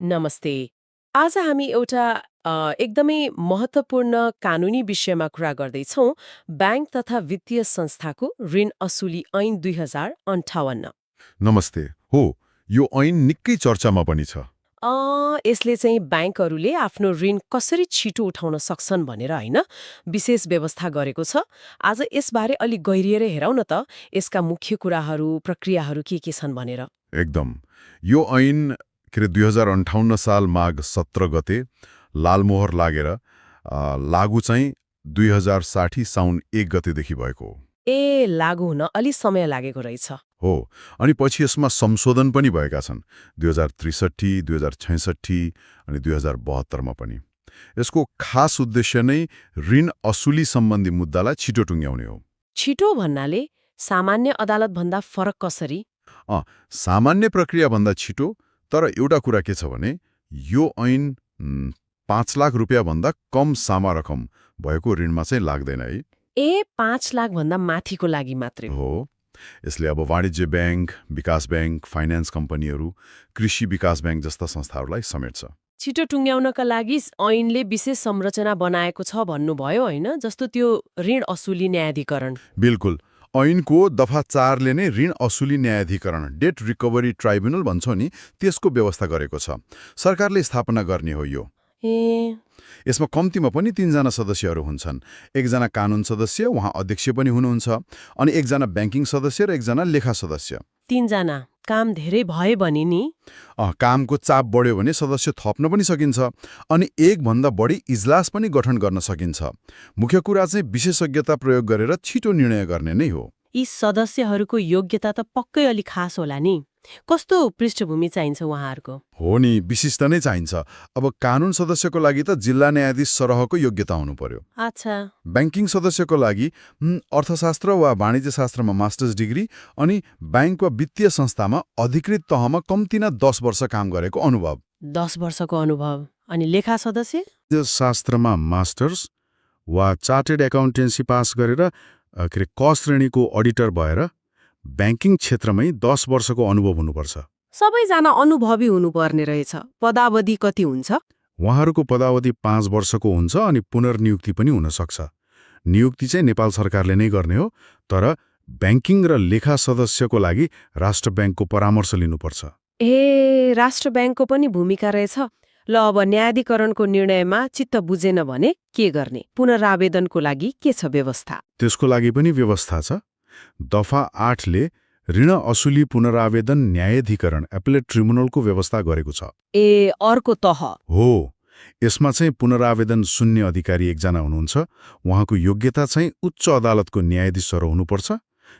नमस्ते। आज हामी एउटा एकदमै महत्त्वपूर्ण कानुनी विषयमा कुरा गर्दैछौँ, ब्याङ्क तथा वित्तीय संस्थाको ऋण असुली ऐन 2058। नमस्ते। हो, यो ऐन निकै चर्चामा पनि छ। यसले चाहिँ ब्याङ्कहरूले आफ्नो ऋण कसरी छिटो उठाउन सक्छन् भनेर होइन विशेष व्यवस्था गरेको छ। आज यसबारे अलिक गहिरिएर हेरौँ न त, यसका मुख्य कुराहरू, प्रक्रियाहरू के छन् भनेर। एकदम। यो ऐन 2058 साल माघ 17 गते लालमोहर लागेर लागू चाहिँ 2060 साउन 1 गतेदेखि भएको हो। लागू हुन अलि समय लागेको रहेछ। हो, अनि पछि यसमा संशोधन पनि भएका छन् 2063, 2066 अनि 2072 मा पनि। यसको खास उद्देश्य नै ऋण असुली सम्बन्धी मुद्दालाई छिटो टुङ्ग्याउने हो। छिटो भन्नाले सामान्य अदालतभन्दा फरक कसरी? सामान्य प्रक्रियाभन्दा छिटो, तर एउटा कुरा के छ भने यो ऐन 5 लाख रुपियाँभन्दा कम सामा रकम भएको ऋणमा चाहिँ लाग्दैन है। 5 लाख भन्दा माथिको लागि मात्रै हो। यसले अब वाणिज्य ब्याङ्क, विकास ब्याङ्क, फाइनान्स कम्पनीहरू, कृषि विकास ब्याङ्क जस्ता संस्थाहरूलाई समेट्छ। छिटो टुङ्ग्याउनका लागि ऐनले विशेष संरचना बनाएको छ भन्नुभयो होइन, जस्तो त्यो ऋण असुली न्यायाधिकरण। बिल्कुल। ऐनको दफा 4 ले नै ऋण असुली न्यायाधिकरण, डेट रिकभरी ट्राइब्युनल भन्छौ नि, त्यसको व्यवस्था गरेको छ। सरकारले स्थापना गर्ने हो यो। यसमा कम्तीमा पनि 3 जना सदस्यहरू हुन्छन्। एकजना कानुन सदस्य, उहाँ अध्यक्ष पनि हुनुहुन्छ, अनि एकजना ब्याङ्किङ सदस्य र एकजना लेखा सदस्य। 3 जना। काम धेरै भए भने नि कामको चाप बढ्यो भने सदस्य थप्न पनि सकिन्छ, अनि एकभन्दा बढी इजलास पनि गठन गर्न सकिन्छ। मुख्य कुरा चाहिँ विशेषज्ञता प्रयोग गरेर छिटो निर्णय गर्ने नै हो। यी सदस्यहरूको योग्यता त पक्कै अलि खास होला नि। कस्तो पृष्ठभूमि चाहिन्छ उहाँहरूको? हो नि, विशिष्ट नै चाहिन्छ। अब कानुन सदस्यको लागि त जिल्ला न्यायाधीश सरहको योग्यता हुनु पर्यो। अच्छा। ब्याङ्किङ सदस्यको लागि अर्थशास्त्र वा वाणिज्य शास्त्रमा मास्टर्स डिग्री, अनि ब्याङ्क वा वित्तीय संस्थामा अधिकृत तहमा कम्तीमा 10 वर्ष काम गरेको अनुभव। 10 वर्षको अनुभव। अनि लेखा सदस्य? शास्त्रमा मास्टर्स वा चार्टेड एकाउन्टेन्सी पास गरेर क श्रेणीको अडिटर भएर ब्याङ्किङ क्षेत्रमै 10 वर्षको अनुभव हुनुपर्छ। सबैजना अनुभवी हुनुपर्ने रहेछ। पदावधि कति हुन्छ? उहाँहरूको पदावधि 5 वर्षको हुन्छ, अनि पुनर्नियुक्ति पनि हुन सक्छ। नियुक्ति चाहिँ नेपाल सरकारले नै गर्ने हो, तर ब्याङ्किङ र लेखा सदस्यको लागि राष्ट्र ब्याङ्कको परामर्श लिनुपर्छ। राष्ट्र ब्याङ्कको पनि भूमिका रहेछ। ल, अब न्यायाधिकरणको निर्णयमा चित्त बुझेन भने के गर्ने? पुनरावेदनको लागि के छ व्यवस्था? त्यसको लागि पनि व्यवस्था छ। दफा 8 ले ऋण असुली पुनरावेदन न्यायाधिकरण, एपेलेट ट्रिब्युनलको व्यवस्था गरेको छ। अर्को तह हो। यसमा चाहिँ पुनरावेदन सुन्ने अधिकारी एकजना हुनुहुन्छ। उहाँको योग्यता चाहिँ उच्च अदालतको न्यायाधीश सर हुनुपर्छ।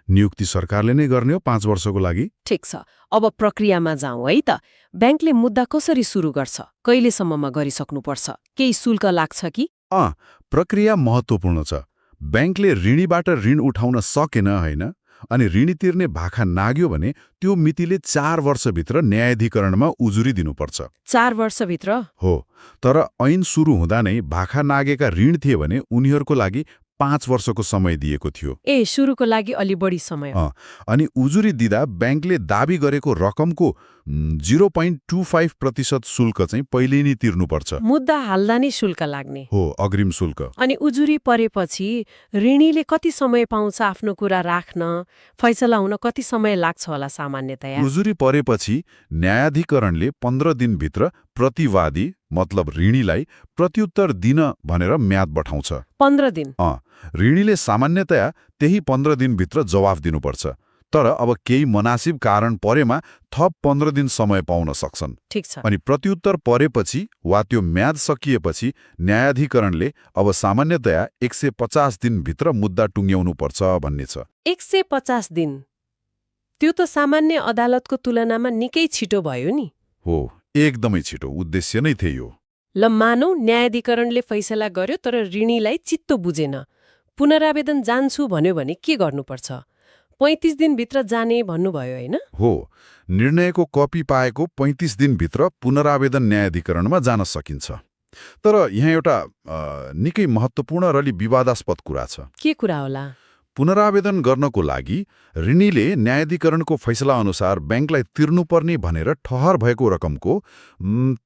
नियुक्ति सरकारले नै गर्ने हो 5 वर्षको लागि। ठिक छ। अब प्रक्रियामा जाउँ है त। ब्याङ्कले मुद्दा कसरी सुरु गर्छ? कहिलेसम्ममा गरिसक्नुपर्छ? केही शुल्क लाग्छ कि? प्रक्रिया महत्त्वपूर्ण छ। ब्याङ्कले ऋणीबाट ऋण उठाउन सकेन होइन, अनि ऋणी तिर्ने भाखा नाग्यो भने त्यो मितिले 4 वर्षभित्र न्यायाधिकरणमा उजुरी दिनुपर्छ। 4 वर्षभित्र? हो, तर ऐन सुरु हुँदा नै भाखा नागेका ऋण थिए भने उनीहरूको लागि 5 वर्षको समय दिएको थियो। सुरुको लागि अलि बढी समय। अनि उजुरी दिँदा ब्याङ्कले दाबी गरेको रकमको 0.25% शुल्क चाहिँ पहिले नै तिर्नुपर्छ। मुद्दा हाल्दा नै शुल्क लाग्ने हो, अग्रिम शुल्क। अनि उजुरी परेपछि ऋणीले कति समय पाउँछ आफ्नो कुरा राख्न? फैसला हुन कति समय लाग्छ होला सामान्यतया? उजुरी परेपछि न्यायाधिकरणले 15 दिनभित्र प्रतिवादी मतलब ऋणीलाई प्रत्युत्तर दिन भनेर म्याद बढाउँछ। 15 दिन? ऋणीले सामान्यतया त्यही 15 दिनभित्र जवाफ दिनुपर्छ, तर अब केही मनासिब कारण परेमा थप 15 दिन समय पाउन सक्छन्। ठिक छ। अनि प्रत्युत्तर परेपछि वा त्यो म्याद सकिएपछि न्यायाधिकरणले अब सामान्यतया 150 दिनभित्र मुद्दा टुङ्ग्याउनुपर्छ भन्ने छ। 150 दिन? त्यो त सामान्य अदालतको तुलनामा निकै छिटो भयो नि। हो, एकदमै छिटो। उद्देश्य नै थियो। ल, मानौ न्यायाधिकरणले फैसला गर्यो तर ऋणीलाई चित्त बुझेन, पुनरावेदन जान्छु भन्यो भने के गर्नुपर्छ? 35 दिनभित्र जाने भन्नुभयो होइन? हो, निर्णयको कपी पाएको 35 दिनभित्र पुनरावेदन न्यायाधिकरणमा जान सकिन्छ। तर यहाँ एउटा निकै महत्त्वपूर्ण र अलि विवादास्पद कुरा छ। के कुरा होला? पुनरावेदन गर्नको लागि ऋणीले न्यायाधिकरणको फैसला अनुसार ब्याङ्कलाई तिर्नुपर्ने भनेर ठहर भएको रकमको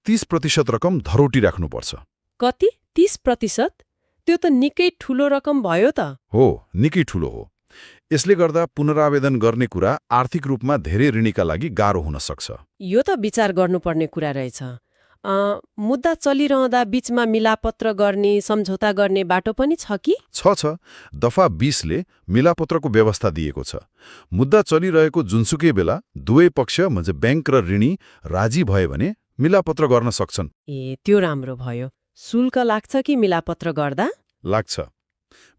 30% रकम धरोटी राख्नुपर्छ। कति? 30%? त्यो त निकै ठूलो रकम भयो त। हो, निकै ठूलो हो। यसले गर्दा पुनरावेदन गर्ने कुरा आर्थिक रूपमा धेरै ऋणीका लागि गाह्रो हुन सक्छ। यो त विचार गर्नुपर्ने कुरा रहेछ। मुद्दा चलिरहँदा बीचमा मिलापत्र गर्ने, सम्झौता गर्ने बाटो पनि छ कि? छ। दफा 20 ले मिलापत्रको व्यवस्था दिएको छ। मुद्दा चलिरहेको जुनसुकै बेला दुवै पक्ष म्हणजे ब्याङ्क र ऋणी राजी भए भने मिलापत्र गर्न सक्छन्। त्यो राम्रो भयो। शुल्क लाग्छ कि मिलापत्र गर्दा? लाग्छ।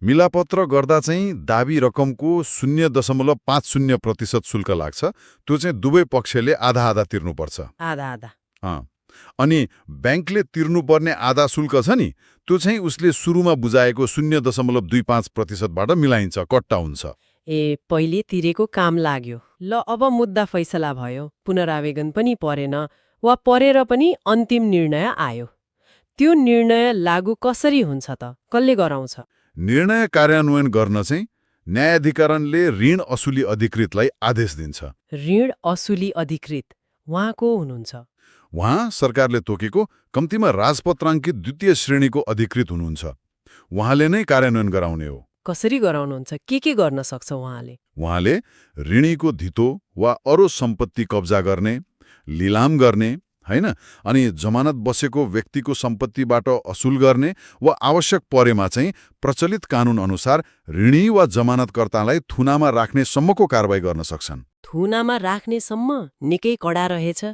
मिलापत्र गर्दा चाहिँ दाबी रकमको 0.50% शुल्क लाग्छ। त्यो चाहिँ दुवै पक्षले आधा तिर्नुपर्छ। आधा। अनि ब्याङ्कले तिर्नुपर्ने आधा शुल्क छ नि, त्यो चाहिँ उसले सुरुमा बुझाएको 0.25% बाट मिलाइन्छ, कट्टा हुन्छ। पहिले तिरेको काम लाग्यो। ल अब मुद्दा फैसला भयो, पुनरावेदन पनि परेन, वा परेर पनि अन्तिम निर्णय आयो। त्यो निर्णय लागू कसरी हुन्छ त? कसले गराउँछ? निर्णय कार्यान्वयन गर्न चाहिँ न्यायाधिकरणले ऋण असुली अधिकृतलाई आदेश दिन्छ। ऋण असुली अधिकृत उहाँ को हुनुहुन्छ? उहाँ सरकारले तोकेको कम्तीमा राजपत्राङ्कित द्वितीय श्रेणीको अधिकृत हुनुहुन्छ। उहाँले नै कार्यान्वयन गराउने हो। कसरी गराउनुहुन्छ? के गर्न सक्छ उहाँले? उहाँले ऋणीको धितो वा अरू सम्पत्ति कब्जा गर्ने, लिलाम गर्ने, हैन, अनि जमानत बसेको व्यक्तिको सम्पत्तिबाट असुल गर्ने वा आवश्यक परेमा चाहिँ प्रचलित कानून अनुसार ऋणी वा जमानतकर्तालाई थुनामा राख्ने सम्मको कारबाही गर्न सक्छन्। थुनामा राख्ने सम्म निकै कडा रहेछ।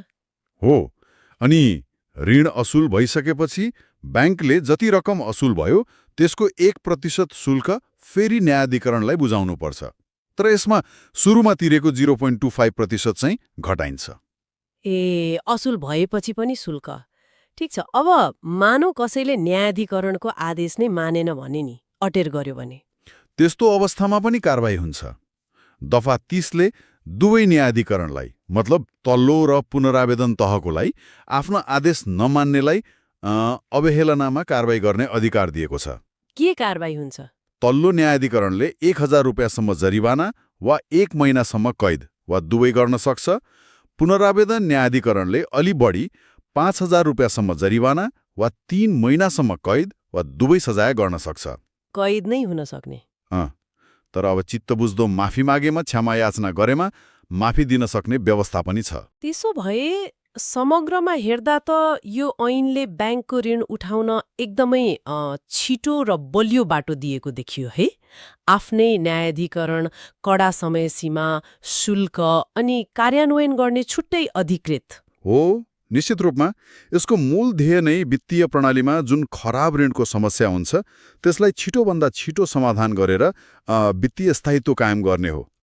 हो, अनि ऋण असुल भइसकेपछि ब्याङ्कले जति रकम असुल भयो त्यसको 1% शुल्क फेरि न्यायाधिकरणलाई बुझाउनुपर्छ। तर यसमा सुरुमा तिरेको 0.25% चाहिँ घटाइन्छ। असुल भएपछि पनि शुल्क। ठिक छ। अब मानौ कसैले न्यायाधिकरणको आदेश नै मानेन भने नि, अटेर गर्यो भने? त्यस्तो अवस्थामा पनि कारबाही हुन्छ। दफा 30 ले दुवै न्यायाधिकरणलाई, मतलब तल्लो र पुनरावेदन तहकोलाई आफ्नो आदेश नमान्नेलाई अवहेलनामा कारबाही गर्ने अधिकार दिएको छ। के कारबाही हुन्छ? तल्लो न्यायाधिकरणले 1000 रुपियाँसम्म जरिवाना वा 1 महिनासम्म कैद वा दुवै गर्न सक्छ। पुनरावेदन न्यायाधिकरणले अलि बढी 5000 रुपियाँसम्म जरिवाना वा 3 महिनासम्म कैद वा दुवै सजाय गर्न सक्छ। कैद नै हुन सक्ने? तर अब चित्त बुझ्दो माफी मागेमा, क्षमा याचना गरेमा माफी दिन सक्ने व्यवस्था पनि छ। त्यसो भए समग्रमा हेर्दा त यो ऐनले ब्याङ्कको ऋण उठाउन एकदमै छिटो र बलियो बाटो दिएको देखियो है। आफ्नै न्यायाधिकरण, कडा समय सीमा, शुल्क अनि कार्यान्वयन गर्ने छुट्टै अधिकृत। हो, निश्चित रूपमा यसको मूल ध्येय नै वित्तीय प्रणालीमा जुन खराब ऋणको समस्या हुन्छ त्यसलाई छिटोभन्दा छिटो समाधान गरेर वित्तीय स्थायित्व कायम गर्ने हो।